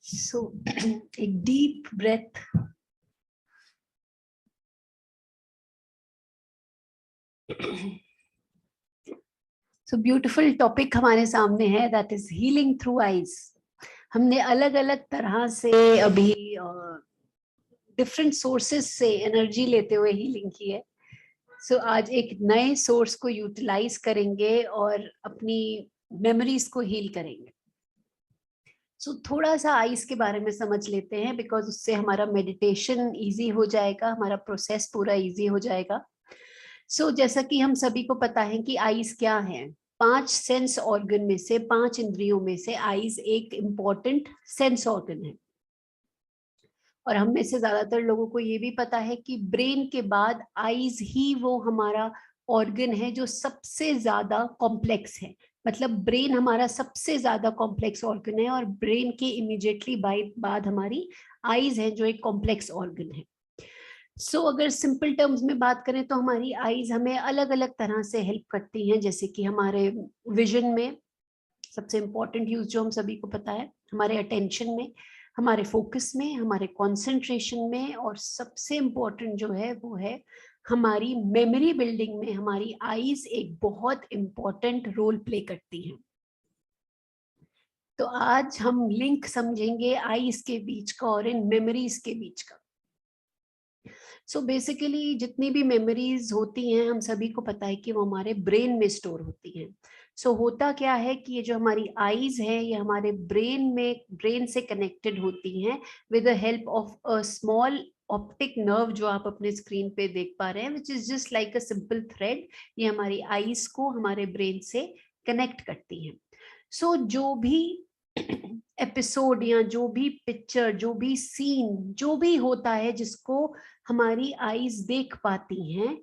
सो एक deep breath, so beautiful topic हमारे सामने है, that is healing through eyes. हमने अलग अलग तरह से अभी डिफरेंट सोर्सेस से एनर्जी लेते हुए हीलिंग की है। सो आज एक नए सोर्स को यूटिलाइज करेंगे और अपनी मेमोरीज को हील करेंगे। सो थोड़ा सा आइज के बारे में समझ लेते हैं, बिकॉज उससे हमारा मेडिटेशन इजी हो जाएगा, हमारा प्रोसेस पूरा इजी हो जाएगा। सो जैसा कि हम सभी को पता है कि आइज क्या है, 5 सेंस ऑर्गन में से, 5 इंद्रियों में से आइज एक इम्पॉर्टेंट सेंस ऑर्गन है। और हम में से ज्यादातर लोगों को ये भी पता है कि ब्रेन के बाद आइज ही वो हमारा ऑर्गन है जो सबसे ज्यादा कॉम्प्लेक्स है। मतलब ब्रेन हमारा सबसे ज्यादा कॉम्प्लेक्स ऑर्गन है और ब्रेन के इमीडिएटली बाद हमारी आइज है जो एक कॉम्प्लेक्स ऑर्गन है। सो अगर सिंपल टर्म्स में बात करें तो हमारी आईज हमें अलग अलग तरह से हेल्प करती हैं, जैसे कि हमारे विजन में सबसे इम्पोर्टेंट यूज जो हम सभी को पता है, हमारे अटेंशन में, हमारे फोकस में, हमारे कंसंट्रेशन में, और सबसे इम्पोर्टेंट जो है वो है हमारी मेमोरी बिल्डिंग में। हमारी आईज एक बहुत इम्पोर्टेंट रोल प्ले करती हैं। तो आज हम लिंक समझेंगे आईज के बीच का और इन मेमोरीज के बीच का। सो बेसिकली जितनी भी मेमोरीज होती हैं, हम सभी को पता है कि वो हमारे ब्रेन में स्टोर होती हैं। सो होता क्या है कि ये जो हमारी आईज है ये हमारे ब्रेन से कनेक्टेड होती हैं with the help of a small optic nerve, जो आप अपने स्क्रीन पे देख पा रहे हैं, which is just like a simple thread. ये हमारी आईज को हमारे ब्रेन से कनेक्ट करती हैं। सो जो भी एपिसोड या जो भी पिक्चर, जो भी सीन, जो भी होता है जिसको हमारी आईज देख पाती हैं,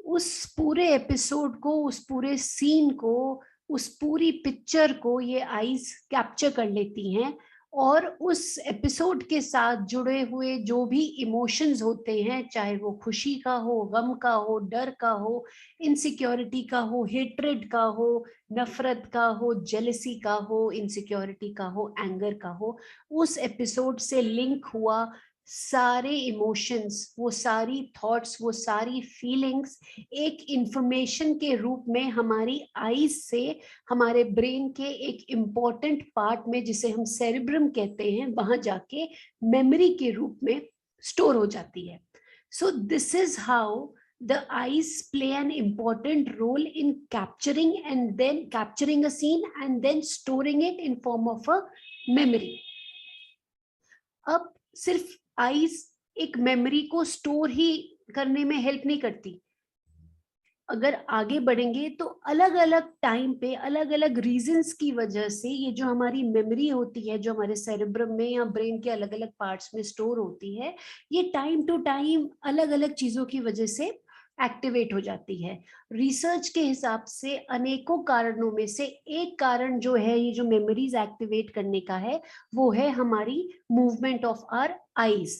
उस पूरे एपिसोड को, उस पूरे सीन को, उस पूरी पिक्चर को ये आईज कैप्चर कर लेती हैं। और उस एपिसोड के साथ जुड़े हुए जो भी इमोशंस होते हैं, चाहे वो खुशी का हो, गम का हो, डर का हो, इनसिक्योरिटी का हो, हेट्रेड का हो, नफरत का हो, जेलसी का हो, इनसिक्योरिटी का हो, एंगर का हो, उस एपिसोड से लिंक हुआ सारे इमोशंस, वो सारी थॉट्स, वो सारी फीलिंग्स एक इंफॉर्मेशन के रूप में हमारी आईज से हमारे ब्रेन के एक इम्पॉर्टेंट पार्ट में, जिसे हम सेरिब्रम कहते हैं, वहां जाके मेमोरी के रूप में स्टोर हो जाती है। So this is how the eyes play an important role in capturing a scene and then storing it in form of a memory. अब सिर्फ आईज एक मेमोरी को स्टोर ही करने में हेल्प नहीं करती। अगर आगे बढ़ेंगे तो अलग अलग टाइम पे अलग अलग रीजंस की वजह से ये जो हमारी मेमोरी होती है, जो हमारे सेरेब्रम में या ब्रेन के अलग अलग पार्ट्स में स्टोर होती है, ये टाइम टू टाइम अलग अलग चीजों की वजह से एक्टिवेट हो जाती है। रिसर्च के हिसाब से अनेकों कारणों में से एक कारण जो है ये जो मेमोरीज एक्टिवेट करने का है, वो है हमारी movement of our eyes.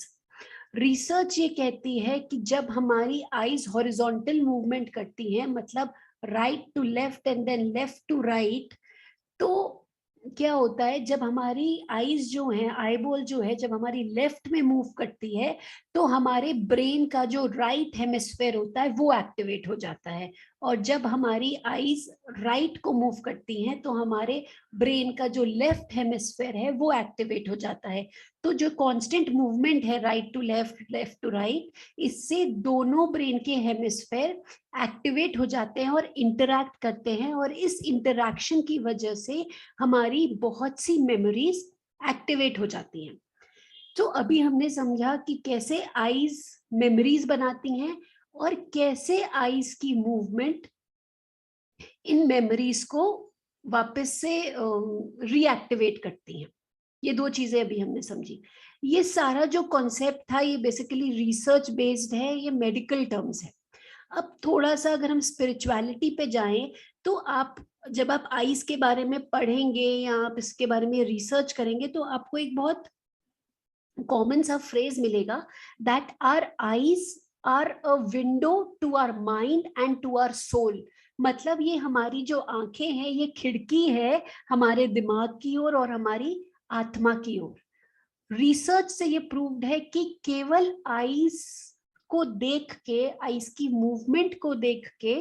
Research ये कहती है कि जब हमारी आईज हॉरिजॉन्टल मूवमेंट करती हैं, मतलब right to left and then left to right, तो क्या होता है, जब हमारी आईज जो है, आईबॉल जो है, जब हमारी लेफ्ट में मूव करती है तो हमारे ब्रेन का जो राइट हेमिस्फेयर होता है वो एक्टिवेट हो जाता है। और जब हमारी आईज राइट को मूव करती हैं तो हमारे ब्रेन का जो लेफ्ट हेमिस्फेयर है वो एक्टिवेट हो जाता है। तो जो कांस्टेंट मूवमेंट है right to left, left to right, इससे दोनों ब्रेन के हेमिस्फेयर एक्टिवेट हो जाते हैं और इंटरैक्ट करते हैं, और इस इंटरैक्शन की वजह से हमारी बहुत सी मेमोरीज एक्टिवेट हो जाती हैं। तो अभी हमने समझा कि कैसे आईज मेमोरीज बनाती हैं और कैसे आईज की मूवमेंट इन मेमोरीज को वापस से रीएक्टिवेट करती हैं। ये दो चीजें अभी हमने समझी। ये सारा जो कॉन्सेप्ट था ये बेसिकली रिसर्च बेस्ड है, ये मेडिकल टर्म्स है। अब थोड़ा सा अगर हम स्पिरिचुअलिटी पे जाएं, तो आप जब आप आईज के बारे में पढ़ेंगे या आप इसके बारे में रिसर्च करेंगे तो आपको एक बहुत कॉमन सा फ्रेज मिलेगा, that our eyes are a window to our mind and to our soul. मतलब ये हमारी जो आंखें हैं ये खिड़की है हमारे दिमाग की ओर और हमारी आत्मा की ओर। रिसर्च से ये प्रूव्ड है कि केवल आईज को देख के, आईज की मूवमेंट को देख के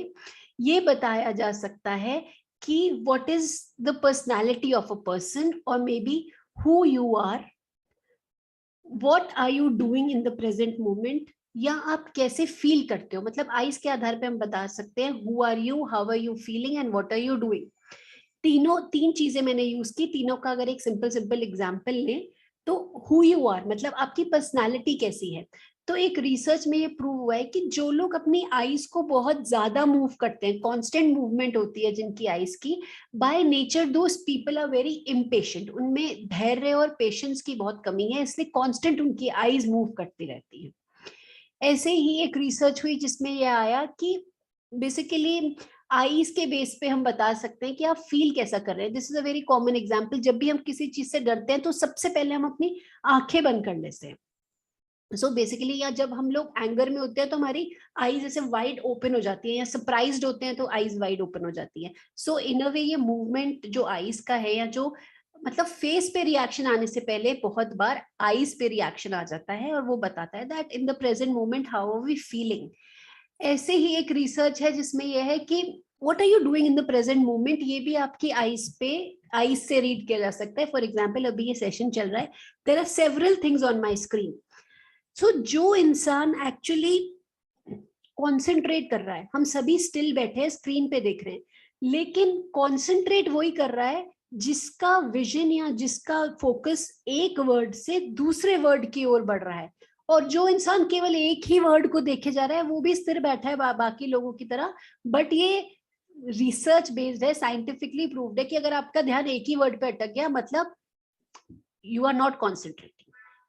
ये बताया जा सकता है कि what is the personality of a person, और maybe who you are, what are you doing in the present moment, या आप कैसे फील करते हो। मतलब आईज के आधार पे हम बता सकते हैं who are you, how are you feeling and what are you doing. तीन चीजें मैंने यूज की, तीनों का अगर एक सिंपल सिंपल एग्जांपल लें तो हु यू आर मतलब आपकी पर्सनालिटी कैसी है। तो एक रिसर्च में ये प्रूव हुआ है कि जो लोग अपनी आईज को बहुत ज्यादा मूव करते हैं, कांस्टेंट मूवमेंट होती है जिनकी आईज की, by nature those people are very impatient, उनमें धैर्य और पेशेंस की बहुत कमी है, इसलिए कांस्टेंट उनकी आईज मूव करती रहती है। ऐसे ही एक रिसर्च हुई जिसमें यह आया कि बेसिकली आईज के बेस पे हम बता सकते हैं कि आप फील कैसा कर रहे हैं। This is a very common example, जब भी हम किसी चीज से डरते हैं तो सबसे पहले हम अपनी आंखें बंद कर लेते हैं। सो बेसिकली, या जब हम लोग एंगर में होते हैं तो हमारी आईज ऐसे वाइड ओपन हो जाती है, या सरप्राइज्ड होते हैं तो आईज वाइड ओपन हो जाती है। सो इन अ वे ये मूवमेंट जो आईज का है, या जो मतलब फेस पे रिएक्शन आने से पहले बहुत बार आईज पे रिएक्शन आ जाता है, और वो बताता है that in the present moment how are we feeling. ऐसे ही एक रिसर्च है जिसमें यह है कि what are you doing in the present moment, ये भी आपकी आईज से रीड किया जा सकता है। फॉर एग्जाम्पल, अभी ये सेशन चल रहा है, there are several things on my screen. So जो इंसान एक्चुअली कॉन्सेंट्रेट कर रहा है, हम सभी स्टिल बैठे हैं स्क्रीन पे देख रहे हैं, लेकिन कॉन्सेंट्रेट वही कर रहा है जिसका विजन या जिसका फोकस एक वर्ड से दूसरे वर्ड की ओर बढ़ रहा है। और जो इंसान केवल एक ही वर्ड को देखे जा रहा है वो भी स्थिर बैठा है बाकी लोगों की तरह। बट ये रिसर्च बेस्ड है, साइंटिफिकली प्रूव्ड है कि अगर आपका ध्यान एक ही वर्ड पे अटक गया, मतलब you are not concentrating.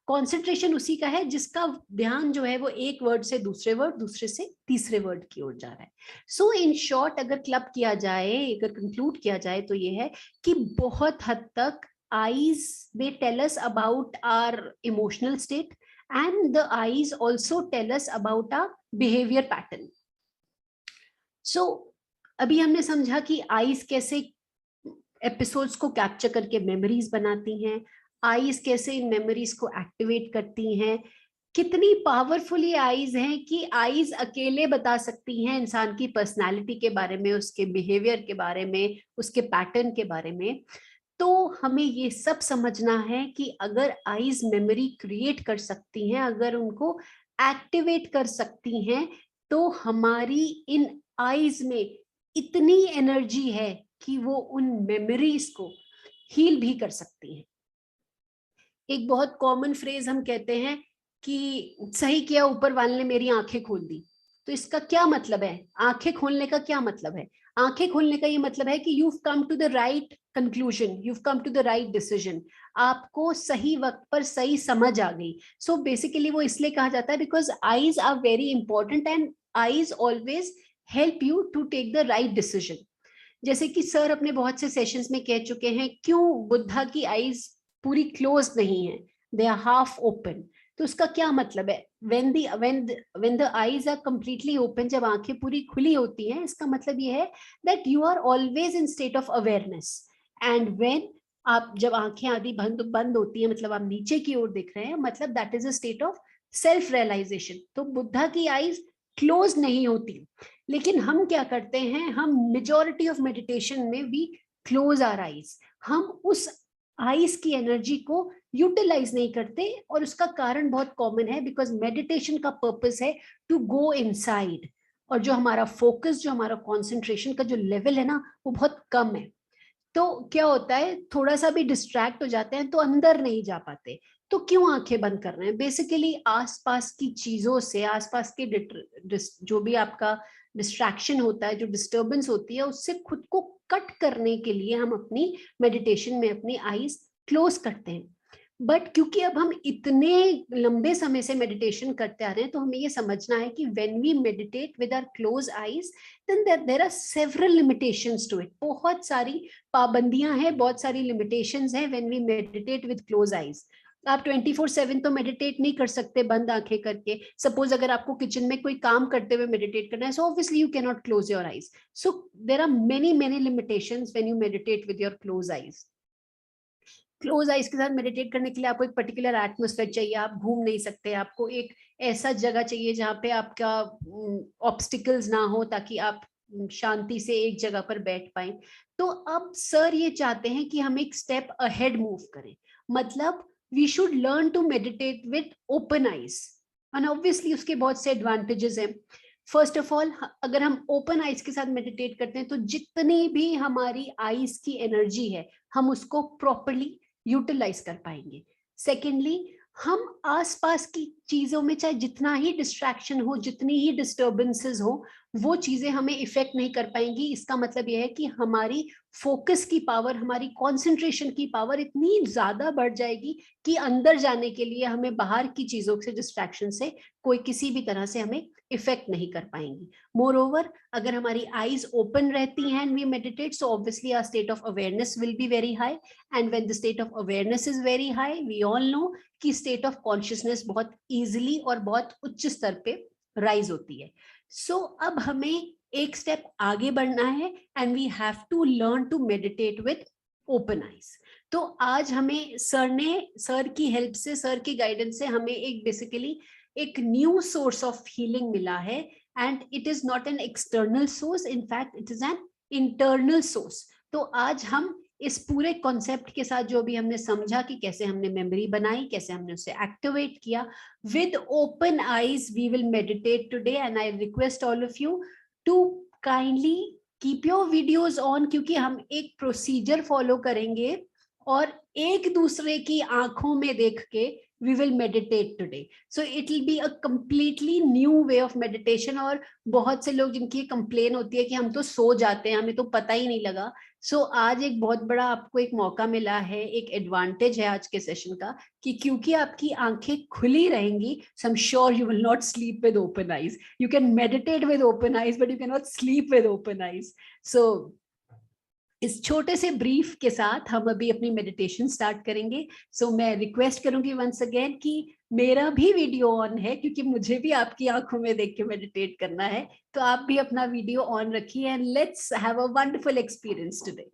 Concentration उसी का है जिसका ध्यान जो है वो एक वर्ड से दूसरे वर्ड, दूसरे से तीसरे वर्ड की ओर जा रहा है। सो इन शॉर्ट, अगर क्लब किया जाए, अगर कंक्लूड किया जाए तो ये है कि बहुत हद तक eyes they tell us about our emotional state, and the eyes also tell us about our behavior pattern. So अभी हमने समझा कि आईज कैसे एपिसोड्स को कैप्चर करके मेमोरीज बनाती हैं, आईज कैसे इन मेमोरीज को एक्टिवेट करती हैं, कितनी पावरफुली आईज हैं कि आईज अकेले बता सकती हैं इंसान की पर्सनालिटी के बारे में, उसके बिहेवियर के बारे में, उसके पैटर्न के बारे में। तो हमें ये सब समझना है कि अगर आईज मेमोरी क्रिएट कर सकती हैं, अगर उनको एक्टिवेट कर सकती हैं, तो हमारी इन आईज में इतनी एनर्जी है कि वो उन मेमोरीज को हील भी कर सकती हैं। एक बहुत कॉमन फ्रेज हम कहते हैं कि सही किया ऊपर वाले ने मेरी आंखें खोल दी। तो इसका क्या मतलब है? आंखें खोलने का क्या मतलब है? आंखें खोलने का ये मतलब है कि you've come to the right conclusion, you've come to the right decision, आपको सही वक्त पर सही समझ आ गई। सो बेसिकली वो इसलिए कहा जाता है because eyes are very important and eyes always help you to take the right decision. जैसे कि सर अपने बहुत से सेशंस में कह चुके हैं, क्यों बुद्धा की आईज पूरी क्लोज नहीं है, दे आर हाफ ओपन। तो उसका क्या मतलब है? when the eyes are completely open, जब आंखें पूरी खुली होती हैं, इसका मतलब ये है that you are always in state of awareness, and when आप जब आंखें आदि बंद होती हैं, मतलब आप नीचे की ओर देख रहे हैं, मतलब that is a state of self realization। तो बुद्धा की आईज क्लोज नहीं होती, लेकिन हम क्या करते हैं, हम मेजॉरिटी ऑफ मेडिटेशन में वी क्लोज आवर आईज, हम उस आईज की एनर्जी को यूटिलाइज नहीं करते। और उसका कारण बहुत कॉमन है, बिकॉज मेडिटेशन का पर्पस है टू गो इनसाइड, और जो हमारा फोकस, जो हमारा कंसंट्रेशन का जो लेवल है ना, वो बहुत कम है। तो क्या होता है, थोड़ा सा भी डिस्ट्रैक्ट हो जाते हैं तो अंदर नहीं जा पाते। तो क्यों आंखें बंद कर रहे हैं? बेसिकली आसपास की चीजों से, आसपास के जो भी आपका डिस्ट्रैक्शन होता है, जो डिस्टर्बेंस होती है, उससे खुद को कट करने के लिए हम अपनी मेडिटेशन में अपनी आईज क्लोज करते हैं। बट क्योंकि अब हम इतने लंबे समय से मेडिटेशन करते आ रहे हैं, तो हमें ये समझना है कि when we meditate with our close eyes, then there are several limitations to it. बहुत सारी पाबंदियां हैं, बहुत सारी लिमिटेशंस हैं when we meditate with close eyes. आप 24/7 तो मेडिटेट नहीं कर सकते बंद आंखें करके। सपोज अगर आपको किचन में कोई काम करते हुए मेडिटेट करना है, so obviously you can not close your eyes. So there are many limitations when you meditate with your close eyes. Close eyes के साथ मेडिटेट करने के लिए आपको एक पर्टिकुलर एटमोसफेयर चाहिए, आप घूम नहीं सकते, आपको एक ऐसा जगह चाहिए जहाँ पे आपका ऑब्स्टिकल्स ना हो, ताकि आप शांति से एक जगह पर बैठ पाए। तो अब सर ये चाहते हैं कि हम एक स्टेप अहेड मूव करें, मतलब we should learn to meditate with open eyes, and obviously उसके बहुत से एडवांटेजेस हैं। फर्स्ट ऑफ ऑल, अगर हम ओपन आइज के साथ मेडिटेट करते हैं तो जितनी भी हमारी आइज की एनर्जी है हम उसको प्रॉपरली यूटिलाइज कर पाएंगे। सेकेंडली, हम आसपास की चीजों में चाहे जितना ही डिस्ट्रैक्शन हो, जितनी ही डिस्टर्बेंसेस हो, वो चीजें हमें इफेक्ट नहीं कर पाएंगी। इसका मतलब यह है कि हमारी फोकस की पावर, हमारी कंसंट्रेशन की पावर इतनी ज्यादा बढ़ जाएगी कि अंदर जाने के लिए हमें बाहर की चीजों से, डिस्ट्रैक्शन से कोई किसी भी तरह से हमें इफेक्ट नहीं कर पाएंगी। मोर ओवर, अगर हमारी आईज ओपन रहती हैं and we meditate, so obviously our state of awareness will be very high, and when the state of awareness is very high, we all know कि स्टेट ऑफ कॉन्शियसनेस बहुत easily और बहुत उच्च स्तर पे rise होती है। सो अब हमें एक स्टेप आगे बढ़ना है and we have to learn to meditate with open eyes. तो आज हमें सर की हेल्प से, सर की गाइडेंस से हमें एक बेसिकली एक न्यू सोर्स ऑफ हीलिंग मिला है, and it is not an external source, in fact it is an internal source. तो आज हम इस पूरे कॉन्सेप्ट के साथ जो भी हमने समझा कि कैसे हमने मेमोरी बनाई, कैसे हमने उसे एक्टिवेट किया, with open eyes we will meditate today, and I request all of you to kindly keep your videos on, क्योंकि हम एक प्रोसीजर फॉलो करेंगे और एक दूसरे की आंखों में देख के we will meditate today. So it will be a completely new way of meditation. और बहुत से लोग जिनकी कंप्लेन होती है कि हम तो सो जाते हैं, हमें तो पता ही नहीं लगा। सो आज एक बहुत बड़ा आपको एक मौका मिला है, एक एडवांटेज है आज के सेशन का, कि क्योंकि आपकी आंखें खुली रहेंगी, so I'm sure you will not sleep with open eyes. You can meditate with open eyes, but you cannot sleep with open eyes. So इस छोटे से ब्रीफ के साथ हम अभी अपनी मेडिटेशन स्टार्ट करेंगे। सो मैं रिक्वेस्ट करूंगी वंस अगेन कि मेरा भी वीडियो ऑन है, क्योंकि मुझे भी आपकी आंखों में देख के मेडिटेट करना है, तो आप भी अपना वीडियो ऑन रखिए and let's have a wonderful experience today.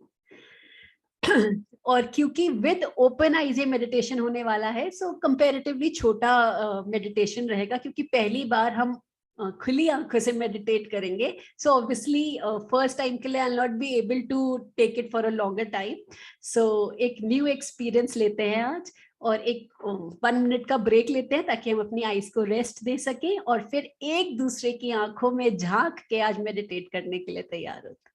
और क्योंकि विद ओपन आईज ये मेडिटेशन होने वाला है, सो कंपैरेटिवली छोटा मेडिटेशन रहेगा, क्योंकि पहली बार हम खुली आंखों से मेडिटेट करेंगे। सो ऑब्वियसली फर्स्ट टाइम के लिए I will not be able to take it for a longer time. So एक न्यू एक्सपीरियंस लेते हैं आज, और एक 1 मिनट का ब्रेक लेते हैं ताकि हम अपनी आईज को रेस्ट दे सकें, और फिर एक दूसरे की आंखों में झांक के आज मेडिटेट करने के लिए तैयार होते हैं।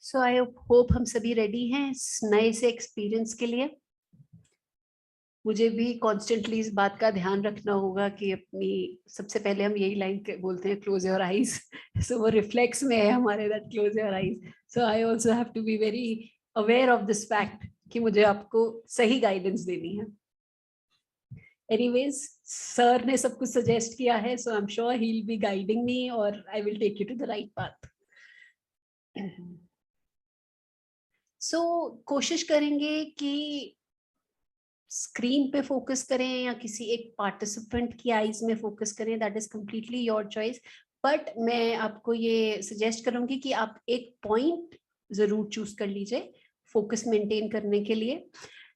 सो आई होप हम सभी रेडी हैं इस नए से एक्सपीरियंस के लिए। मुझे भी कॉन्स्टेंटली इस बात का ध्यान रखना होगा कि अपनी, सबसे पहले हम यही लाइन बोलते हैं, क्लोज योर आईज। सो वो रिफ्लेक्स में है हमारे, that close your eyes. So I also have to be very aware of this fact कि मुझे आपको सही गाइडेंस देनी है। एनीवेज, सर ने सब कुछ सजेस्ट किया है, so I am sure he will be guiding me और I will take you to the right path. So कोशिश करेंगे कि स्क्रीन पे फोकस करें या किसी एक पार्टिसिपेंट की आईज में फोकस करें, that is completely your choice. But मैं आपको ये सजेस्ट करूंगी कि आप एक पॉइंट जरूर चूज कर लीजिए फोकस मेंटेन करने के लिए।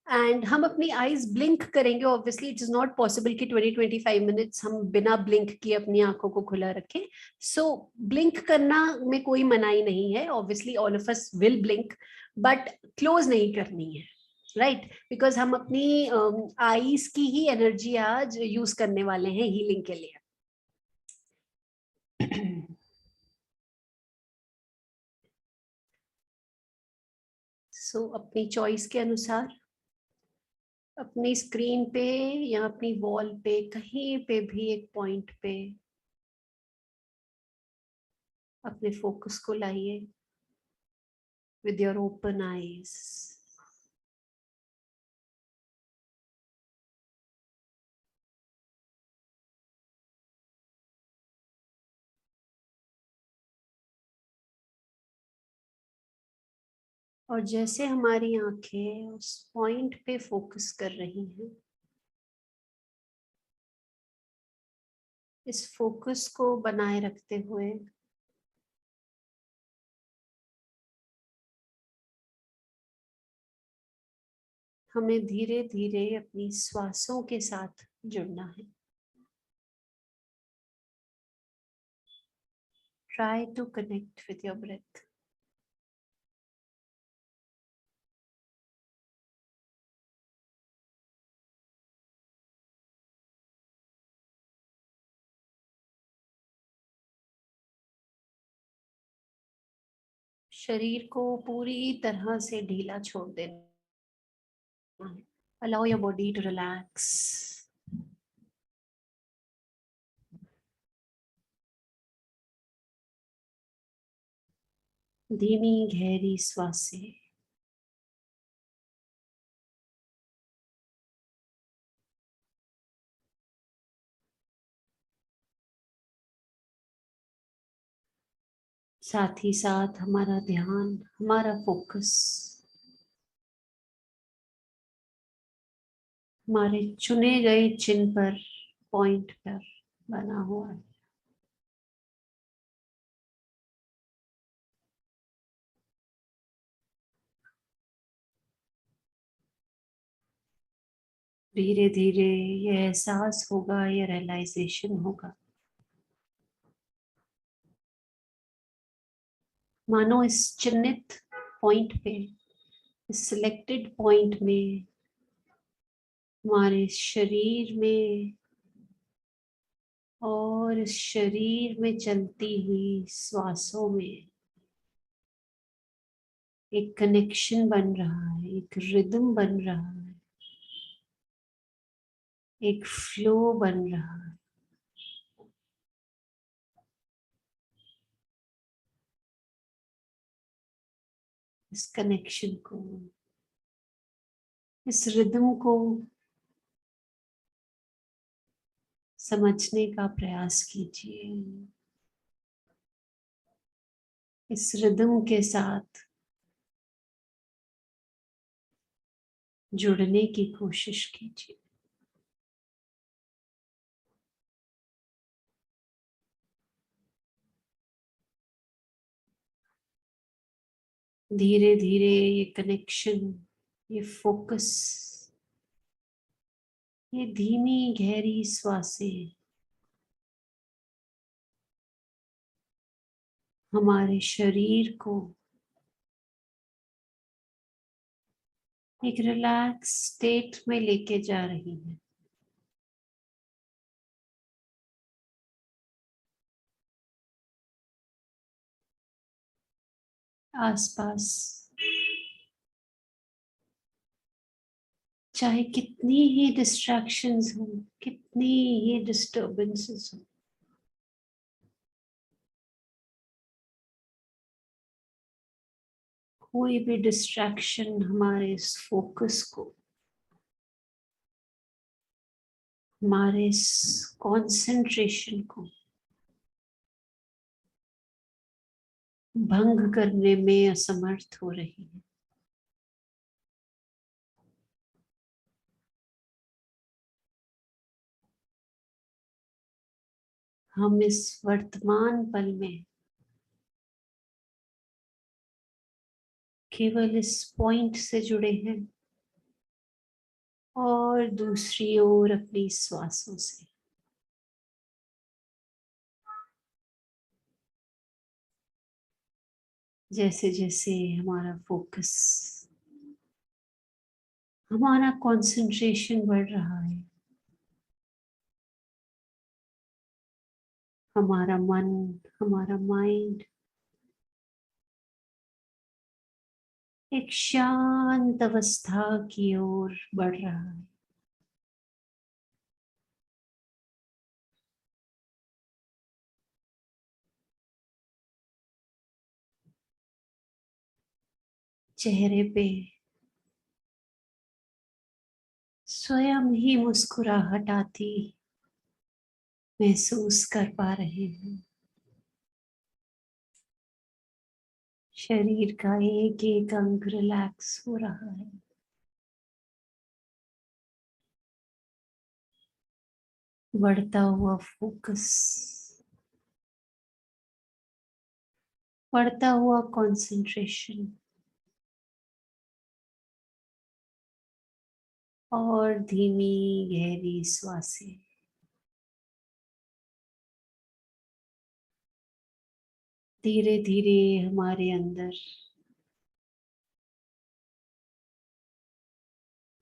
एंड हम अपनी आईज ब्लिंक करेंगे. Obviously it is not possible कि 20-25 मिनट्स हम बिना ब्लिंक किए अपनी आंखों को खुला रखें. सो ब्लिंक करना में कोई मनाही नहीं है. Obviously all of us will blink, but close नहीं करनी है, राइट? बिकॉज हम अपनी आईज की ही एनर्जी आज यूज करने वाले हैं हीलिंग के लिए. सो अपनी चॉइस के अनुसार अपनी स्क्रीन पे या अपनी वॉल पे कहीं पे भी एक पॉइंट पे अपने फोकस को लाइए with your open eyes. और जैसे हमारी आंखें उस पॉइंट पे फोकस कर रही हैं, इस फोकस को बनाए रखते हुए हमें धीरे धीरे अपनी श्वासों के साथ जुड़ना है. Try to connect with your breath. शरीर को पूरी तरह से ढीला छोड़ देना है. Allow your body to relax. धीमी गहरी श्वासें. साथ ही साथ हमारा ध्यान, हमारा फोकस हमारे चुने गए चिन्ह पर, पॉइंट पर बना हुआ है. धीरे धीरे ये एहसास होगा, ये रियलाइजेशन होगा, मानो इस चिन्हित पॉइंट पे, इस सिलेक्टेड पॉइंट में हमारे शरीर में और इस शरीर में चलती हुई श्वासों में एक कनेक्शन बन रहा है, एक रिदम बन रहा है, एक फ्लो बन रहा है. इस कनेक्शन को, इस रिदम को समझने का प्रयास कीजिए. इस रिदम के साथ जुड़ने की कोशिश कीजिए. धीरे धीरे ये कनेक्शन, ये फोकस, ये धीमी गहरी श्वासें हमारे शरीर को एक रिलैक्स स्टेट में लेके जा रही है. आसपास चाहे कितनी ही डिस्ट्रैक्शंस हो, कितनी ही डिस्टर्बेंसेस हो, कोई भी डिस्ट्रैक्शन हमारे इस फोकस को, हमारे इस कंसंट्रेशन को भंग करने में असमर्थ हो रही है. हम इस वर्तमान पल में केवल इस पॉइंट से जुड़े हैं. और दूसरी ओर अपनी श्वासों से। जैसे जैसे हमारा फोकस, हमारा कंसंट्रेशन बढ़ रहा है, हमारा मन, हमारा माइंड एक शांत अवस्था की ओर बढ़ रहा है। चेहरे पे स्वयं ही मुस्कुराहट आती महसूस कर पा रहे हैं। शरीर का एक एक अंग रिलैक्स हो रहा है। बढ़ता हुआ फोकस, बढ़ता हुआ कंसंट्रेशन और धीमी गहरी श्वासें। धीरे धीरे हमारे अंदर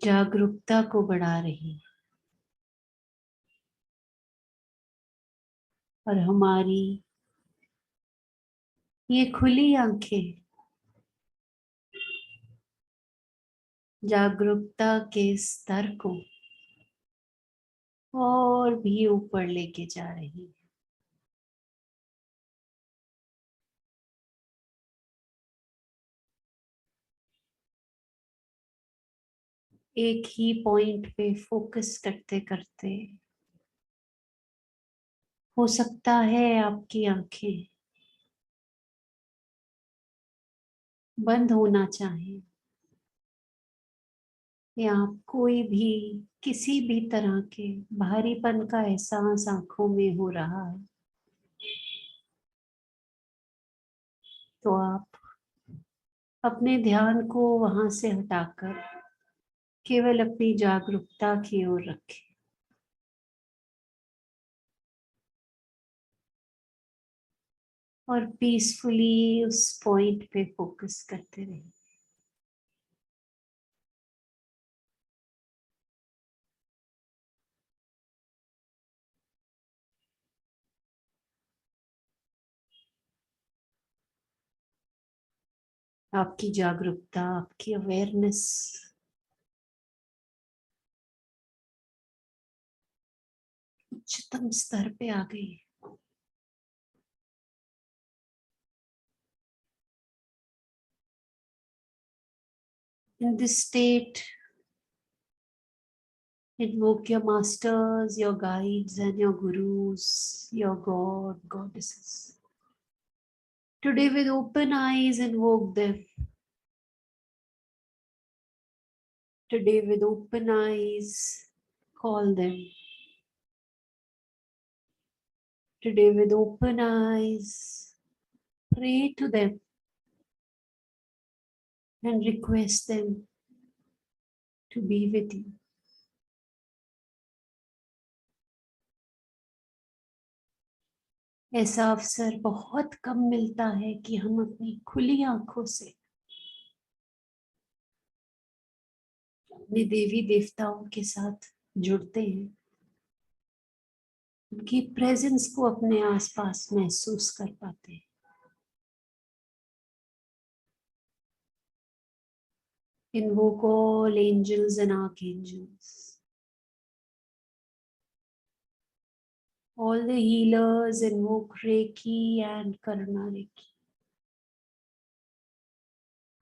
जागरूकता को बढ़ा रही है और हमारी ये खुली आंखें जागरूकता के स्तर को और भी ऊपर लेके जा रही है। एक ही पॉइंट पे फोकस करते करते हो सकता है आपकी आंखें बंद होना चाहे या आप कोई भी किसी भी तरह के भारीपन का एहसास आंखों में हो रहा है, तो आप अपने ध्यान को वहां से हटाकर केवल अपनी जागरूकता की ओर रखें। और पीसफुली उस पॉइंट पे फोकस करते रहें। आपकी जागरूकता, आपकी अवेयरनेस उच्चतम स्तर पे आ गई है। In this state, invoke your masters, your guides, and your gurus, your God, goddesses. Today, with open eyes, invoke them. Today, with open eyes, call them. Today, with open eyes, pray to them and request them to be with you. ऐसा अवसर बहुत कम मिलता है कि हम अपनी खुली आंखों से अपने देवी देवताओं के साथ जुड़ते हैं, उनकी प्रेजेंस को अपने आसपास महसूस कर पाते हैं। Invoke all angels and archangels, all the healers. Invoke Reiki and Karuna Reiki,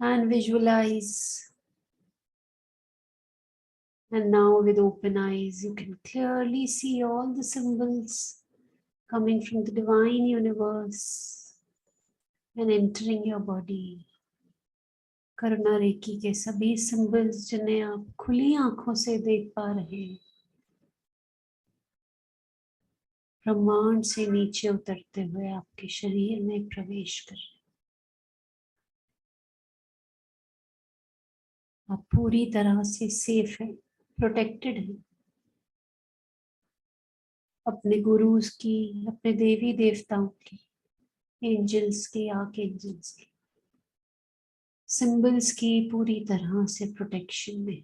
and visualize. And now with open eyes, you can clearly see all the symbols coming from the divine universe and entering your body. Karuna reiki के सभी symbols जिन्हें आप खुली आंखों से देख पा रहे हैं, ब्रह्मांड से नीचे उतरते हुए आपके शरीर में प्रवेश कर रहे हैं। आप पूरी तरह से सेफ हैं। प्रोटेक्टेड हैं अपने गुरुज की, अपने देवी देवताओं की, एंजल्स के, आर्क एंजल्स की, सिंबल्स की पूरी तरह से प्रोटेक्शन में।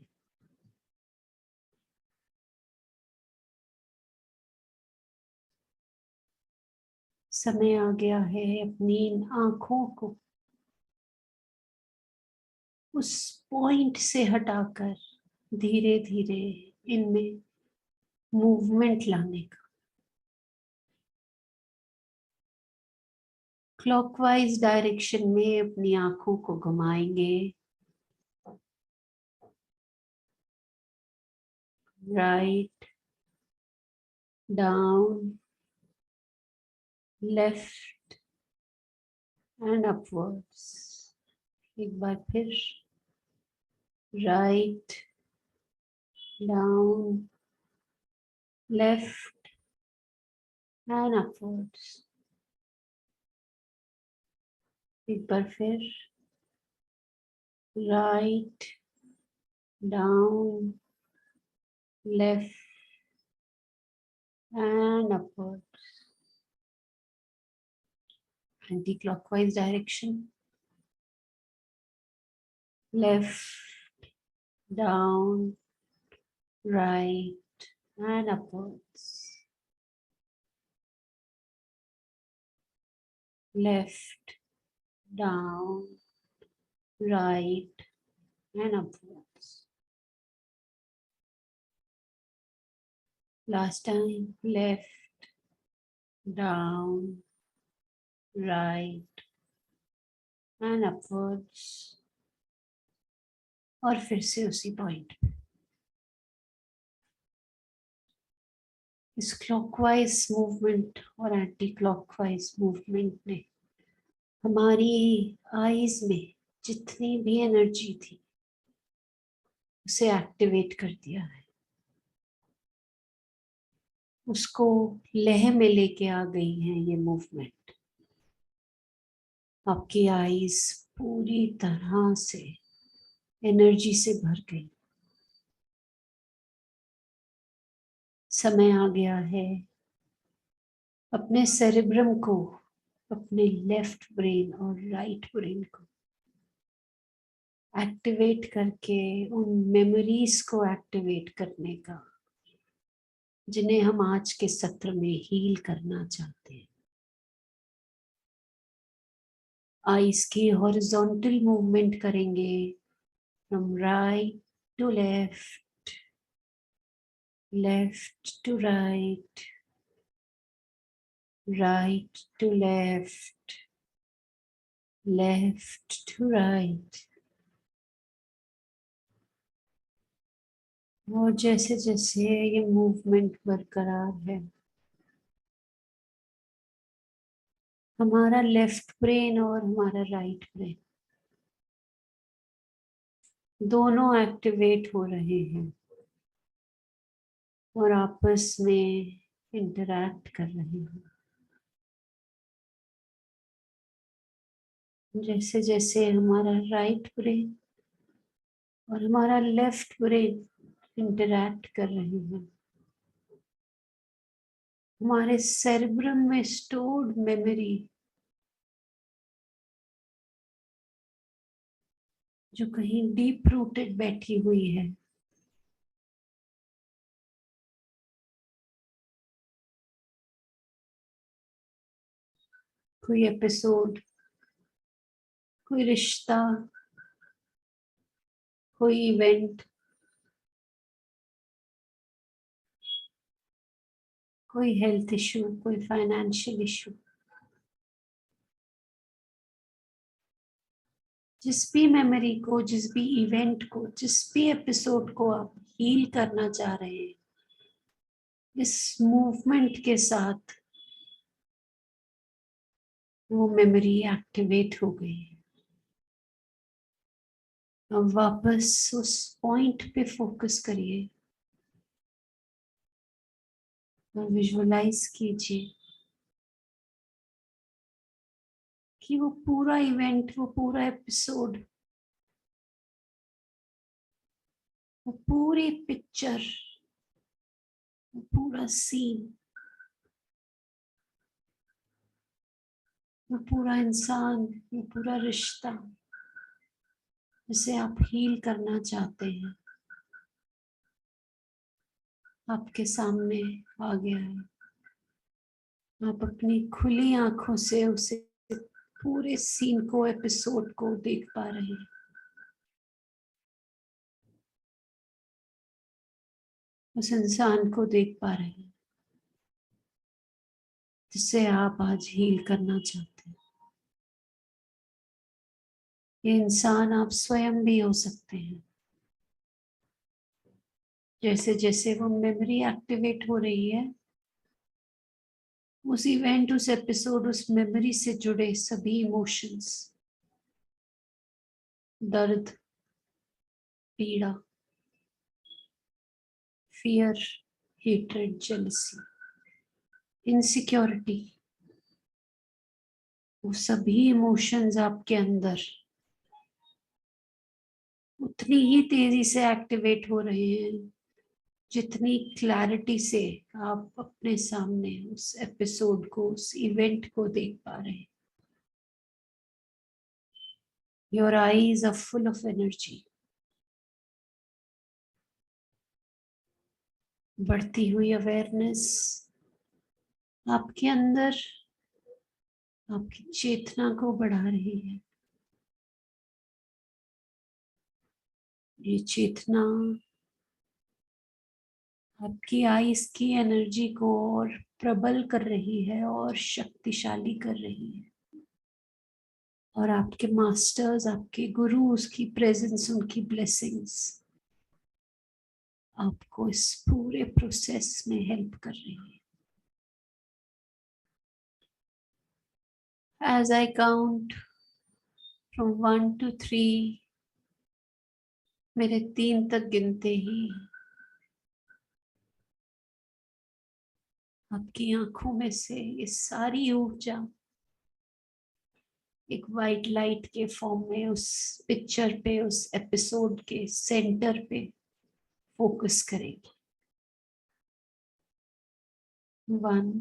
समय आ गया है अपनी इन आंखों को उस पॉइंट से हटाकर धीरे धीरे इनमें मूवमेंट लाने का। क्लॉकवाइज डायरेक्शन में अपनी आंखों को घुमाएंगे। Right, down, left and upwards. एक बार फिर, right, down, left and upwards. एक बार फिर, right, down, left and upwards. Anti-clockwise direction. Left, down, right and upwards. Left, down, right and upwards. Last time, left, down, right and upwards. और फिर से उसी point पे। इस क्लॉकवाइज मूवमेंट और anti clockwise movement ने हमारी आईज में जितनी भी एनर्जी थी उसे एक्टिवेट कर दिया है, उसको लय में लेके आ गई है ये मूवमेंट। आपकी आईज पूरी तरह से एनर्जी से भर गई। समय आ गया है अपने सेरेब्रम को, अपने लेफ्ट ब्रेन और राइट ब्रेन को एक्टिवेट करके उन मेमोरीज को एक्टिवेट करने का जिन्हें हम आज के सत्र में हील करना चाहते हैं। आईज की हॉरिजॉन्टल मूवमेंट करेंगे, from right to left, left to right, right to left, left to right. और जैसे जैसे ये मूवमेंट बरकरार है, हमारा लेफ्ट ब्रेन और हमारा राइट ब्रेन दोनों एक्टिवेट हो रहे हैं और आपस में इंटरैक्ट कर रहे हैं। जैसे जैसे हमारा राइट ब्रेन और हमारा लेफ्ट ब्रेन इंटरैक्ट कर रहे हैं, हमारे सेरेब्रम में स्टोर्ड मेमोरी जो कहीं डीप रूटेड बैठी हुई है, कोई एपिसोड, कोई रिश्ता, कोई इवेंट, कोई हेल्थ इशू, कोई फाइनेंशियल इशू, जिस भी मेमोरी को, जिस भी इवेंट को, जिस भी एपिसोड को आप हील करना चाह रहे हैं, इस मूवमेंट के साथ वो मेमोरी एक्टिवेट हो गई है। अब वापस उस पॉइंट पे फोकस करिए और विजुअलाइज कीजिए कि वो पूरा इवेंट, वो पूरा एपिसोड वो पूरी पिक्चर, वो पूरा सीन, वो पूरा इंसान, वो पूरा रिश्ता जिसे आप हील करना चाहते हैं, आपके सामने आ गया है। आप अपनी खुली आंखों से उसे, पूरे सीन को, एपिसोड को देख पा रहे हैं। उस इंसान को देख पा रहे हैं जिसे आप आज हील करना चाहते हैं। ये इंसान आप स्वयं भी हो सकते हैं। जैसे जैसे वो मेमोरी एक्टिवेट हो रही है, उस इवेंट, उस एपिसोड, उस मेमोरी से जुड़े सभी इमोशंस, दर्द, पीड़ा, फियर, हेट्रेड, जेलसी, इनसिक्योरिटी, वो सभी इमोशंस आपके अंदर उतनी ही तेजी से एक्टिवेट हो रहे हैं जितनी क्लैरिटी से आप अपने सामने उस एपिसोड को, उस इवेंट को देख पा रहे हैं। Your eyes are full of energy. बढ़ती हुई अवेयरनेस आपके अंदर आपकी चेतना को बढ़ा रही है। ये चेतना आपकी आइस की एनर्जी को और प्रबल कर रही है और शक्तिशाली कर रही है। और आपके मास्टर्स, आपके गुरु, उसकी प्रेजेंस, उनकी ब्लेसिंग्स आपको इस पूरे प्रोसेस में हेल्प कर रही है। As I count from 1 to 3, मेरे 3 तक गिनते ही आपकी आंखों में से ये सारी ऊर्जा एक वाइट लाइट के फॉर्म में उस पिक्चर पे, उस एपिसोड के सेंटर पे फोकस करेगी। 1,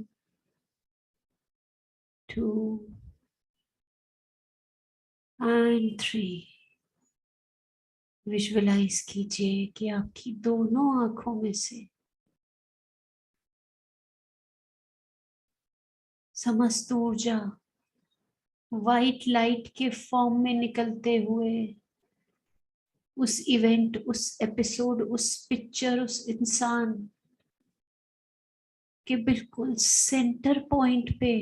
2 and 3। विजुअलाइज कीजिए कि आपकी दोनों आंखों में से समस्त ऊर्जा वाइट लाइट के फॉर्म में निकलते हुए उस इवेंट, उस एपिसोड, उस पिक्चर, उस इंसान के बिल्कुल सेंटर पॉइंट पे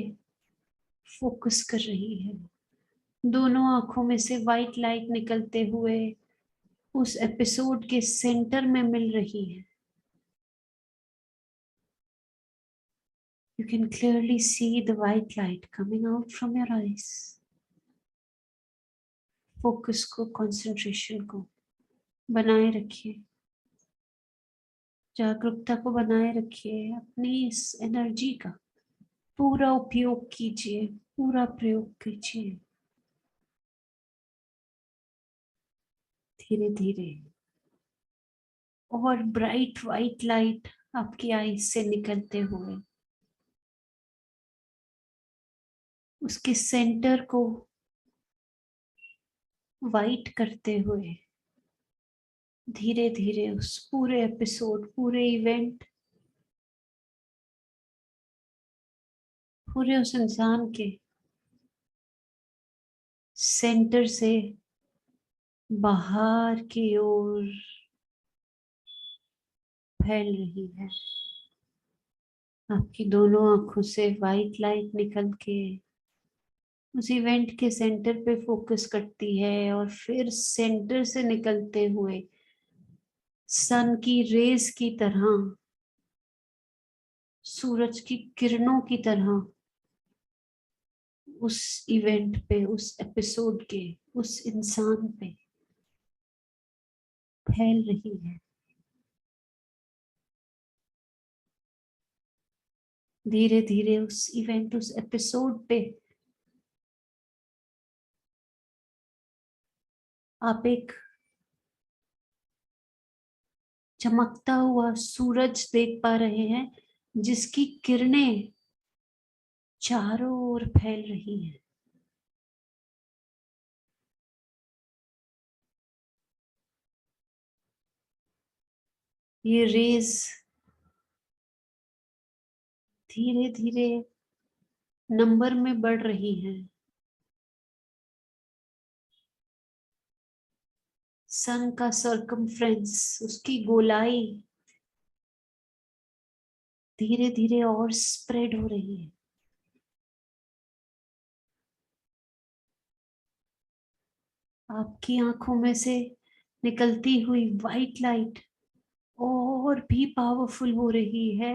फोकस कर रही है। दोनों आंखों में से वाइट लाइट निकलते हुए उस एपिसोड के सेंटर में मिल रही है। You can clearly see the white light coming out from your eyes. Focus को, कंसंट्रेशन को बनाए रखिए, जागरूकता को बनाए रखिए। अपनी इस एनर्जी का पूरा उपयोग कीजिए, पूरा प्रयोग कीजिए। धीरे धीरे और ब्राइट वाइट लाइट आपकी आईज से निकलते हुए उसके सेंटर को वाइट करते हुए धीरे धीरे उस पूरे एपिसोड, पूरे इवेंट, पूरे उस इंसान के सेंटर से बाहर की ओर फैल रही है। आपकी दोनों आंखों से वाइट लाइट निकल के उस इवेंट के सेंटर पे फोकस करती है और फिर सेंटर से निकलते हुए सन की रेज की तरह, सूरज की किरणों की तरह उस इवेंट पे, उस एपिसोड के, उस इंसान पे फैल रही है। धीरे धीरे उस इवेंट, उस एपिसोड पे आप एक चमकता हुआ सूरज देख पा रहे हैं जिसकी किरणें चारों ओर फैल रही हैं। ये रेज धीरे धीरे नंबर में बढ़ रही हैं। सन का सर्कमफ्रेंस, उसकी गोलाई धीरे धीरे और स्प्रेड हो रही है। आपकी आंखों में से निकलती हुई वाइट लाइट और भी पावरफुल हो रही है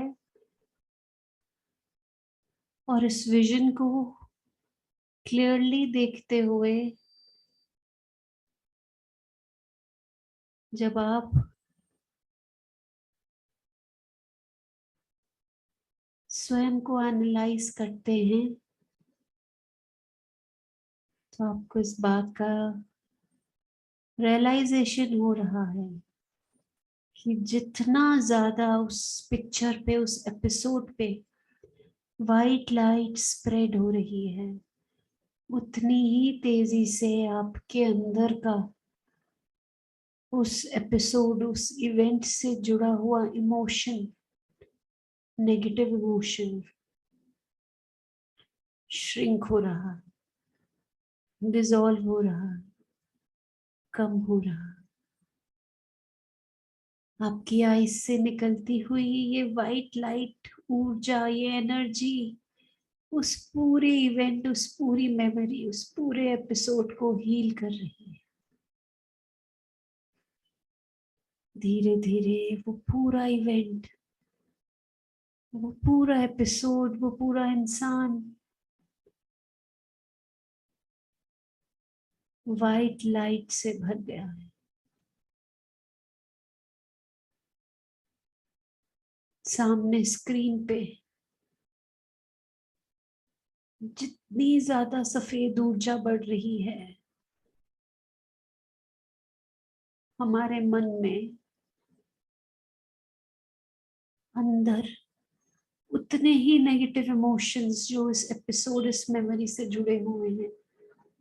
और इस विजन को क्लियरली देखते हुए जब आप स्वयं को एनालाइज करते हैं तो आपको इस बात का रियलाइजेशन हो रहा है कि जितना ज्यादा उस पिक्चर पे, उस एपिसोड पे वाइट लाइट स्प्रेड हो रही है, उतनी ही तेजी से आपके अंदर का उस एपिसोड, उस इवेंट से जुड़ा हुआ इमोशन, नेगेटिव इमोशन श्रिंक हो रहा, डिसॉल्व हो रहा, कम हो रहा। आपकी आईज से निकलती हुई ये वाइट लाइट ऊर्जा, ये एनर्जी उस पूरे इवेंट, उस पूरी मेमोरी, उस पूरे एपिसोड को हील कर रही है। धीरे धीरे वो पूरा इवेंट, वो पूरा एपिसोड, वो पूरा इंसान वाइट लाइट से भर गया है। सामने स्क्रीन पे जितनी ज्यादा सफेद ऊर्जा बढ़ रही है, हमारे मन में अंदर उतने ही नेगेटिव इमोशंस जो इस एपिसोड, इस मेमोरी से जुड़े हुए हैं,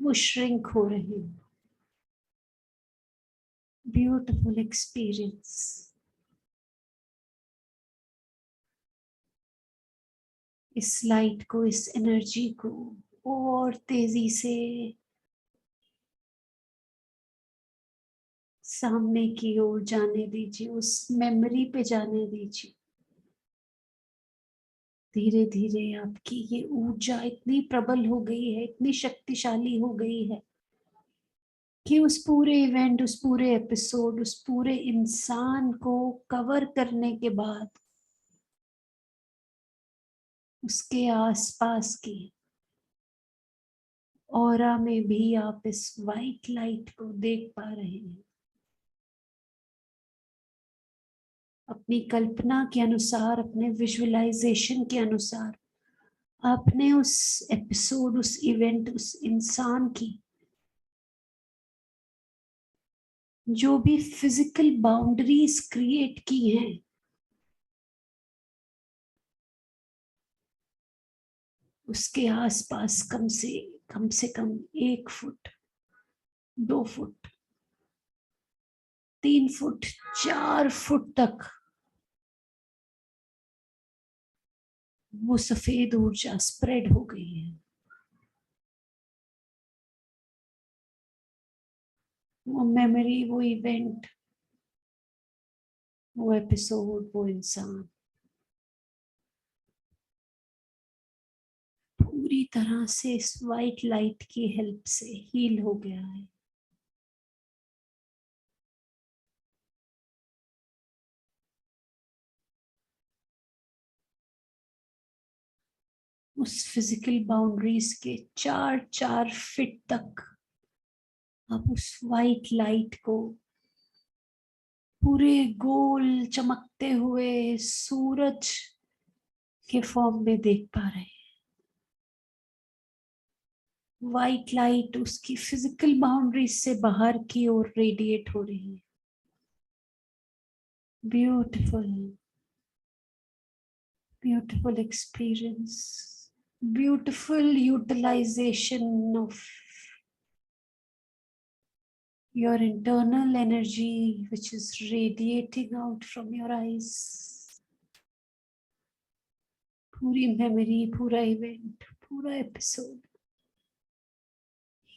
वो श्रिंक हो रहे हैं। Beautiful experience. इस लाइट को, इस एनर्जी को और तेजी से सामने की ओर जाने दीजिए, उस मेमोरी पे जाने दीजिए। धीरे धीरे आपकी ये ऊर्जा इतनी प्रबल हो गई है, इतनी शक्तिशाली हो गई है कि उस पूरे इवेंट, उस पूरे एपिसोड, उस पूरे इंसान को कवर करने के बाद उसके आसपास की ऑरा में भी आप इस वाइट लाइट को देख पा रहे हैं। अपनी कल्पना के अनुसार, अपने विजुअलाइजेशन के अनुसार आपने उस एपिसोड, उस इवेंट, उस इंसान की जो भी फिजिकल बाउंड्रीज क्रिएट की हैं, उसके आसपास कम से कम 1 फुट, 2 फुट, 3 फुट, 4 फुट तक वो सफेद ऊर्जा स्प्रेड हो गई है। वो मेमोरी, वो इवेंट, वो एपिसोड, वो इंसान पूरी तरह से इस वाइट लाइट की हेल्प से हील हो गया है। उस फिजिकल बाउंड्रीज के 4-4 फीट तक आप उस वाइट लाइट को पूरे गोल चमकते हुए सूरज के फॉर्म में देख पा रहे हैं। वाइट लाइट उसकी फिजिकल बाउंड्रीज से बाहर की ओर रेडिएट हो रही है। Beautiful, beautiful experience, beautiful utilization of your internal energy which is radiating out from your eyes. पूरी मेमोरी, पूरा इवेंट, पूरा एपिसोड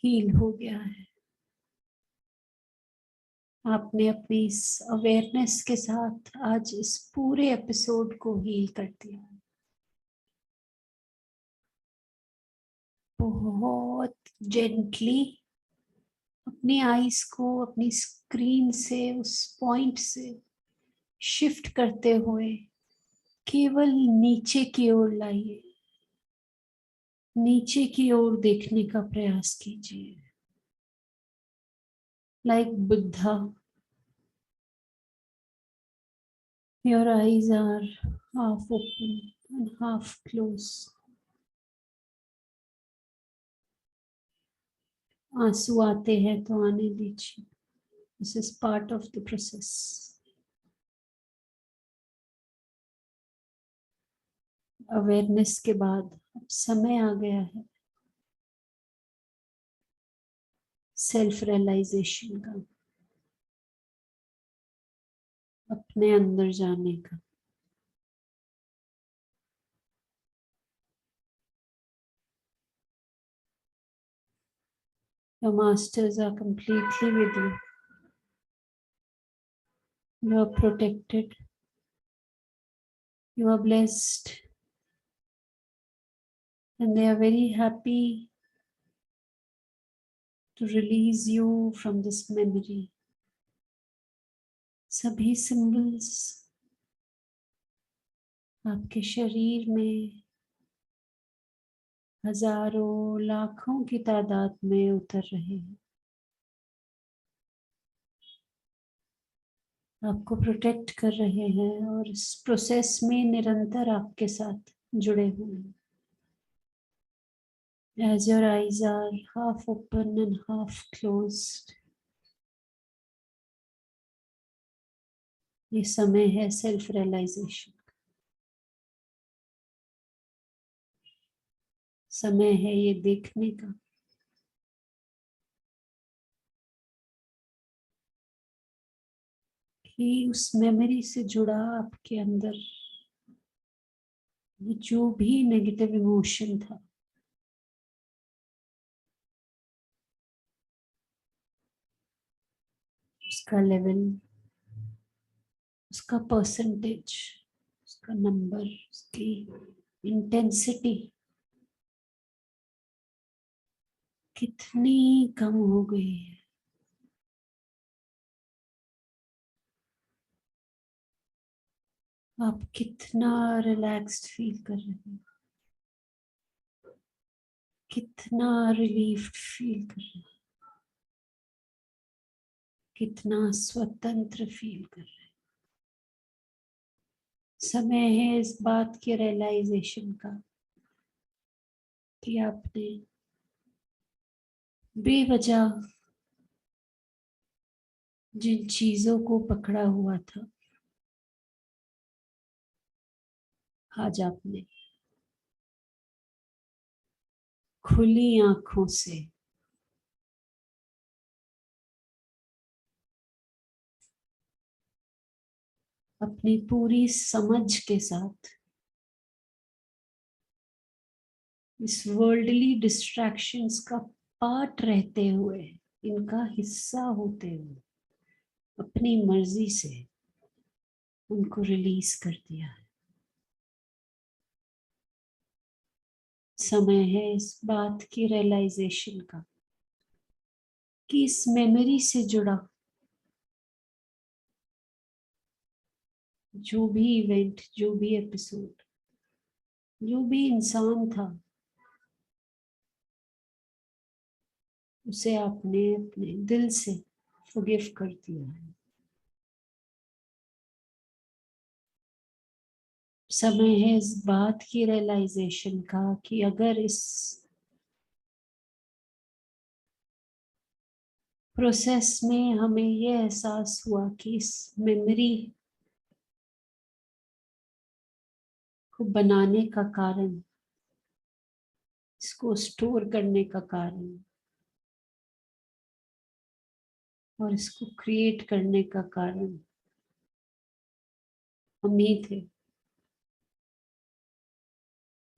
हील हो गया है। आपने अपनी इस अवेयरनेस के साथ आज इस पूरे एपिसोड को हील कर दिया। बहुत जेंटली अपनी आईज को अपनी स्क्रीन से उस पॉइंट से शिफ्ट करते हुए केवल नीचे की ओर लाइए, नीचे की ओर देखने का प्रयास कीजिए। Like Buddha, your eyes are half open and half closed. आंसू आते हैं तो आने दीजिए। This is part of the process. Awareness के बाद अब समय आ गया है सेल्फ रियलाइजेशन का, अपने अंदर जाने का। Your masters are completely with you. You are protected. You are blessed. And they are very happy to release you from this memory. सभी सिंबल्स आपके शरीर में हजारों लाखों की तादाद में उतर रहे हैं, आपको प्रोटेक्ट कर रहे हैं और इस प्रोसेस में निरंतर आपके साथ जुड़े हुए हैं। As your eyes are half open and half closed, ये समय है सेल्फ रियलाइजेशन, समय है ये देखने का कि उस मेमोरी से जुड़ा आपके अंदर जो भी नेगेटिव इमोशन था, उसका लेवल, उसका परसेंटेज, उसका नंबर, उसकी इंटेंसिटी कितनी कम हो गई है। आप कितना रिलैक्स्ड फील कर रहे हैं, कितना रिलीफ्ड फील कर रहे हैं, कितना स्वतंत्र फील कर रहे हैं। समय है इस बात के रियलाइजेशन का कि आपने बेवजह जिन चीजों को पकड़ा हुआ था, आज आपने खुली आंखों से अपनी पूरी समझ के साथ इस वर्ल्डली डिस्ट्रैक्शंस का पार्ट रहते हुए, इनका हिस्सा होते हुए अपनी मर्जी से उनको रिलीज कर दिया है। समय है इस बात की रियलाइजेशन का कि इस मेमोरी से जुड़ा जो भी इवेंट, जो भी एपिसोड, जो भी इंसान था, उसे आपने अपने दिल से फॉरगिव कर दिया है। समय है इस बात की रियलाइजेशन का कि अगर इस प्रोसेस में हमें यह एहसास हुआ कि इस मेमोरी इसको बनाने का कारण, इसको स्टोर करने का कारण और इसको क्रिएट करने का कारण हम ही थे।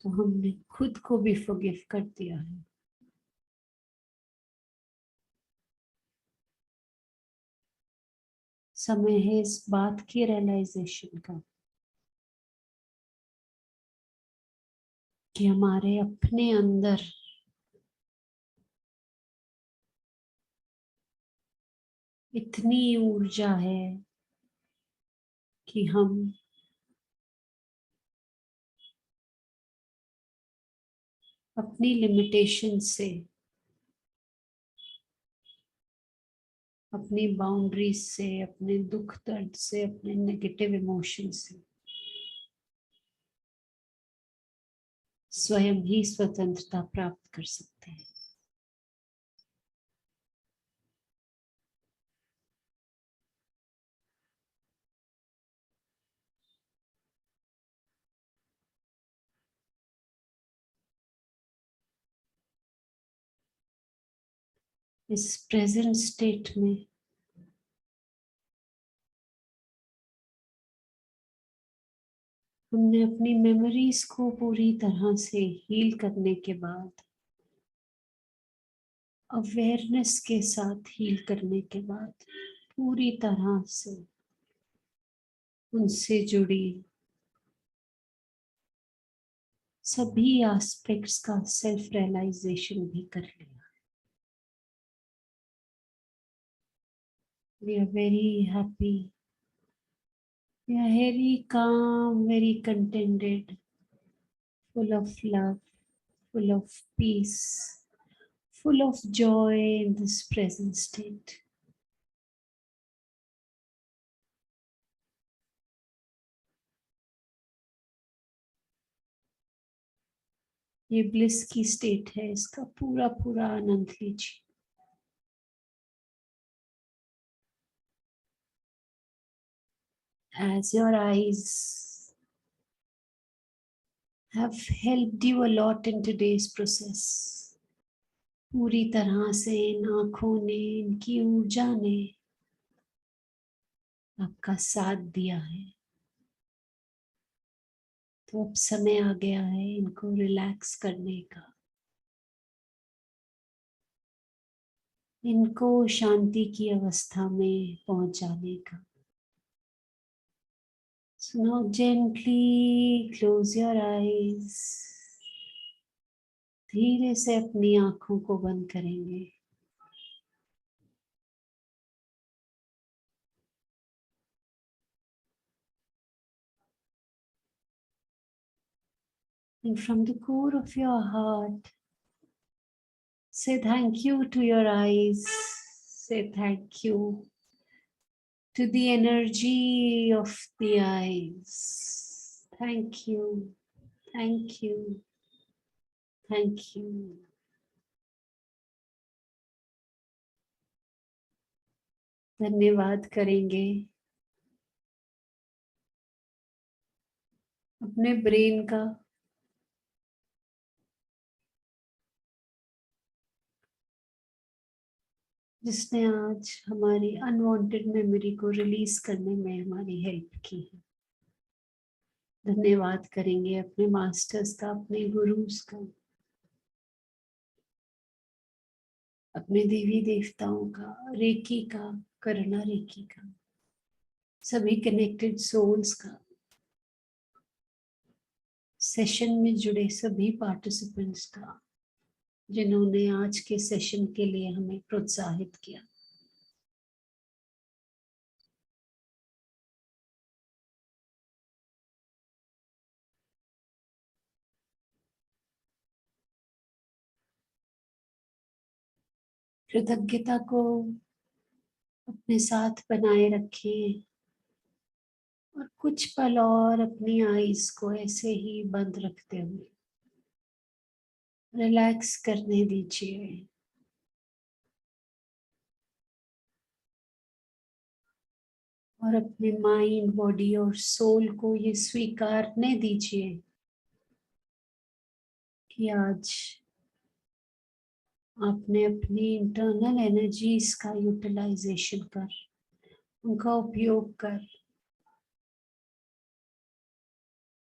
तो हमने खुद को भी फॉरगिव कर दिया है। समय है इस बात की रियलाइजेशन का कि हमारे अपने अंदर इतनी ऊर्जा है कि हम अपनी लिमिटेशन से, अपनी बाउंड्रीज से, अपने दुख दर्द से, अपने नेगेटिव इमोशन से स्वयं ही स्वतंत्रता प्राप्त कर सकते हैं। इस प्रेजेंट स्टेट में हमने अपनी मेमोरीज को पूरी तरह से हील करने के बाद, अवेयरनेस के साथ हील करने के बाद, पूरी तरह से उनसे जुड़ी सभी एस्पेक्ट्स का सेल्फ रियलाइजेशन भी कर लिया। We are very happy. We are very calm, very contented, full of love, full of peace, full of joy in this present state. ये ब्लिस की स्टेट है, इसका पूरा पूरा आनंद लीजिए। As your eyes have helped you a lot in today's process, पूरी तरह से इन आँखों ने, इनकी ऊर्जा ने आपका साथ दिया है। तो अब समय आ गया है इनको रिलैक्स करने का, इनको शांति की अवस्था में पहुंच जाने का। So now gently close your eyes. धीरे से अपनी आंखों को बंद करेंगे। And from the core of your heart, say thank you to your eyes. Say thank you to the energy of the eyes. Thank you. Thank you. Thank you. धन्यवाद करेंगे अपने ब्रेन का, जिसने आज हमारी अनवांटेड मेमोरी को release करने में हमारी हेल्प की है। धन्यवाद करेंगे अपने मास्टर्स का, अपने गुरुज का, अपने देवी देवताओं का, रेकी का, करना रेकी का, सभी कनेक्टेड सोल्स का, सेशन में जुड़े सभी पार्टिसिपेंट्स का, जिन्होंने आज के सेशन के लिए हमें प्रोत्साहित किया। कृतज्ञता को अपने साथ बनाए रखें और कुछ पल और अपनी आईज को ऐसे ही बंद रखते हुए रिलैक्स करने दीजिए। और अपने माइंड, बॉडी और सोल को ये स्वीकारने दीजिए कि आज आपने अपनी इंटरनल एनर्जीज का यूटिलाइजेशन कर, उनका उपयोग कर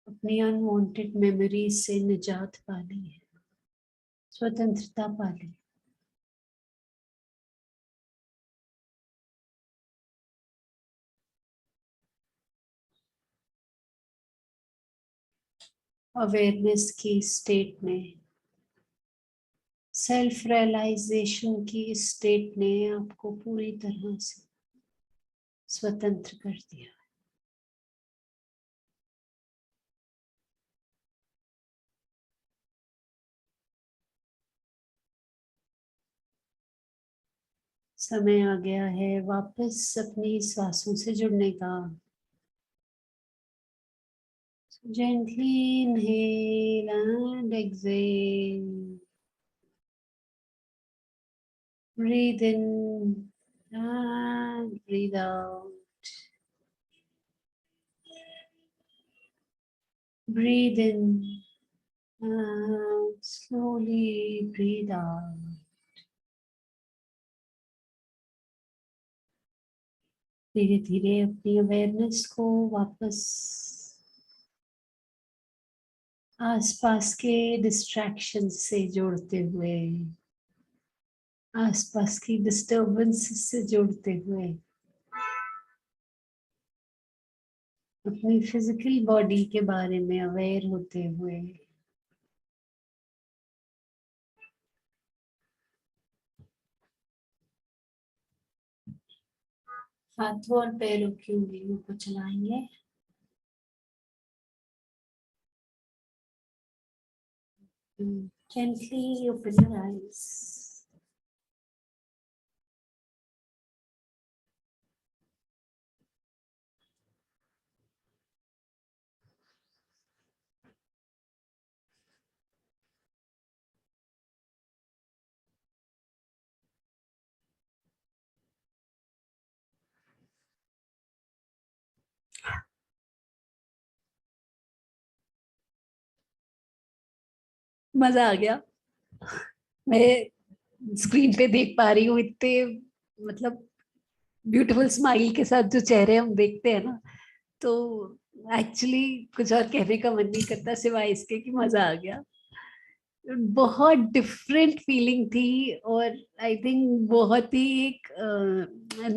अपनी अनवांटेड मेमोरीज से निजात पाली है, स्वतंत्रता पाली। अवेयरनेस की स्टेट में, सेल्फ रियलाइजेशन की स्टेट ने आपको पूरी तरह से स्वतंत्र कर दिया। समय आ गया है वापस अपनी सांसों से जुड़ने का। Gently inhale and exhale. Breathe in and breathe out. Breathe in and slowly breathe out. धीरे धीरे अपनी अवेयरनेस को वापस आसपास के डिस्ट्रैक्शन से जोड़ते हुए, आसपास की डिस्टर्बेंस से जोड़ते हुए, अपनी फिजिकल बॉडी के बारे में अवेयर होते हुए हाथों और पैरों की उंगलियों को चलाएंगे। Gently open your eyes. मजा आ गया। मैं स्क्रीन पे देख पा रही हूँ इतने मतलब ब्यूटीफुल स्माइल के साथ जो चेहरे हम देखते हैं ना, तो एक्चुअली कुछ और कहने का मन नहीं करता सिवाय इसके कि मजा आ गया। बहुत डिफरेंट फीलिंग थी और आई थिंक बहुत ही एक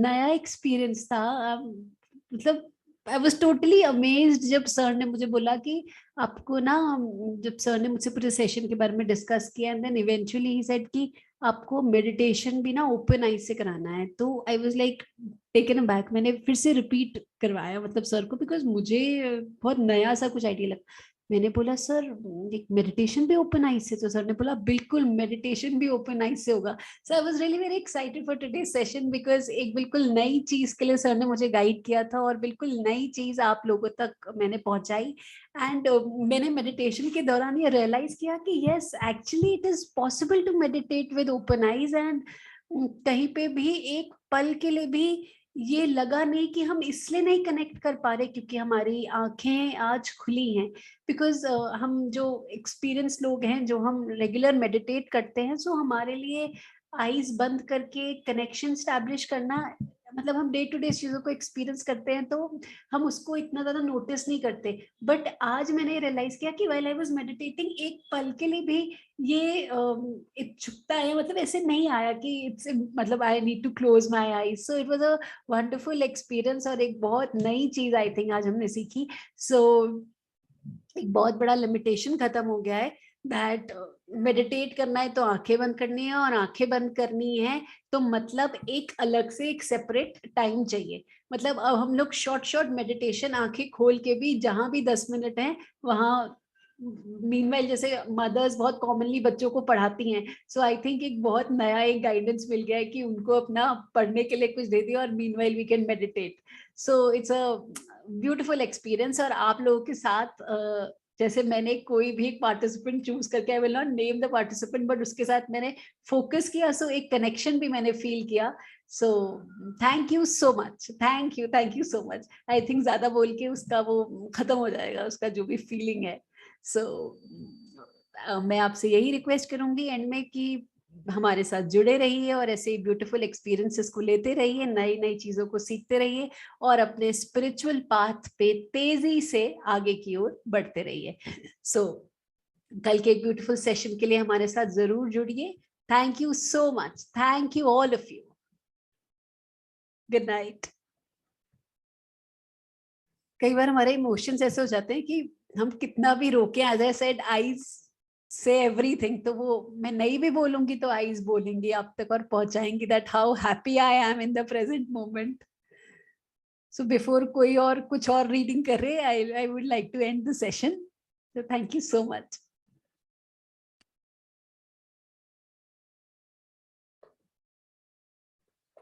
नया एक्सपीरियंस था। मतलब आई वॉज टोटली अमेज्ड जब सर ने मुझे बोला कि आपको ना, जब सर ने मुझसे पूरे सेशन के बारे में डिस्कस किया and then eventually he said कि आपको मेडिटेशन भी ना ओपन आई से कराना है। तो I was like taken aback. मैंने फिर से रिपीट करवाया मतलब सर को, बिकॉज मुझे बहुत नया सा कुछ आइडिया लगा। मैंने बोला सर एक मेडिटेशन भी ओपन आइज से? तो सर ने बोला बिल्कुल मेडिटेशन भी ओपन आइज से होगा। So I was really very excited for today session, because एक बिल्कुल नई चीज के लिए सर ने मुझे गाइड किया था और बिल्कुल नई चीज आप लोगों तक मैंने पहुंचाई। एंड मैंने मेडिटेशन के दौरान ये रियलाइज किया कि yes actually it is possible to meditate with open eyes. And कहीं पे भी एक पल के लिए भी ये लगा नहीं कि हम इसलिए नहीं कनेक्ट कर पा रहे क्योंकि हमारी आंखें आज खुली हैं। बिकॉज हम जो एक्सपीरियंस लोग हैं, जो हम रेगुलर मेडिटेट करते हैं, सो हमारे लिए आईज बंद करके कनेक्शन स्टैब्लिश करना, मतलब हम डे टू डे चीजों को एक्सपीरियंस करते हैं तो हम उसको इतना ज्यादा नोटिस नहीं करते। बट आज मैंने रियलाइज किया कि व्हाइल आई वाज मेडिटेटिंग एक पल के लिए भी ये इच्छुकता है, मतलब ऐसे नहीं आया कि इट्स मतलब I need to close my eyes. So it was a wonderful experience और एक बहुत नई चीज आई थिंक आज हमने सीखी। सो एक बहुत बड़ा लिमिटेशन खत्म हो गया है दैट मेडिटेट करना है तो आंखें बंद करनी है, और आंखें बंद करनी है तो मतलब एक अलग से एक सेपरेट टाइम चाहिए। मतलब अब हम लोग शॉर्ट शॉर्ट मेडिटेशन आंखें खोल के भी जहां भी 10 मिनट है वहां, मीनवाइल जैसे मदर्स बहुत कॉमनली बच्चों को पढ़ाती हैं, सो आई थिंक एक बहुत नया एक गाइडेंस मिल गया है कि उनको अपना पढ़ने के लिए कुछ दे दिया और meanwhile we can meditate. So it's a beautiful experience. और आप लोगों के साथ जैसे मैंने कोई भी एक पार्टिसिपेंट चूज करके, आई will not name the participant, but उसके साथ मैंने फोकस किया, सो एक कनेक्शन भी मैंने फील किया। सो thank you so much, thank you so much. I think ज्यादा बोल के उसका वो खत्म हो जाएगा, उसका जो भी फीलिंग है। सो मैं आपसे यही रिक्वेस्ट करूंगी एंड में कि हमारे साथ जुड़े रहिए और ऐसे ही ब्यूटीफुल एक्सपीरियंसेस को लेते रहिए, नई नई चीजों को सीखते रहिए और अपने स्पिरिचुअल पाथ पे तेजी से आगे की ओर बढ़ते रहिए। सो कल के एक ब्यूटीफुल सेशन के लिए हमारे साथ जरूर जुड़िए। Thank you so much, thank you all of you. Good night. कई बार हमारे इमोशंस ऐसे हो जाते हैं कि हम कितना भी रोके, एज आई सेड आईज से एवरीथिंग, तो वो मैं नहीं भी बोलूंगी तो आईज बोलेंगी आप तक और पहुंचाएंगी that how happy I am in the present moment. So before कोई और कुछ और रीडिंग कर रहे, I would like to end the session. So thank you so much.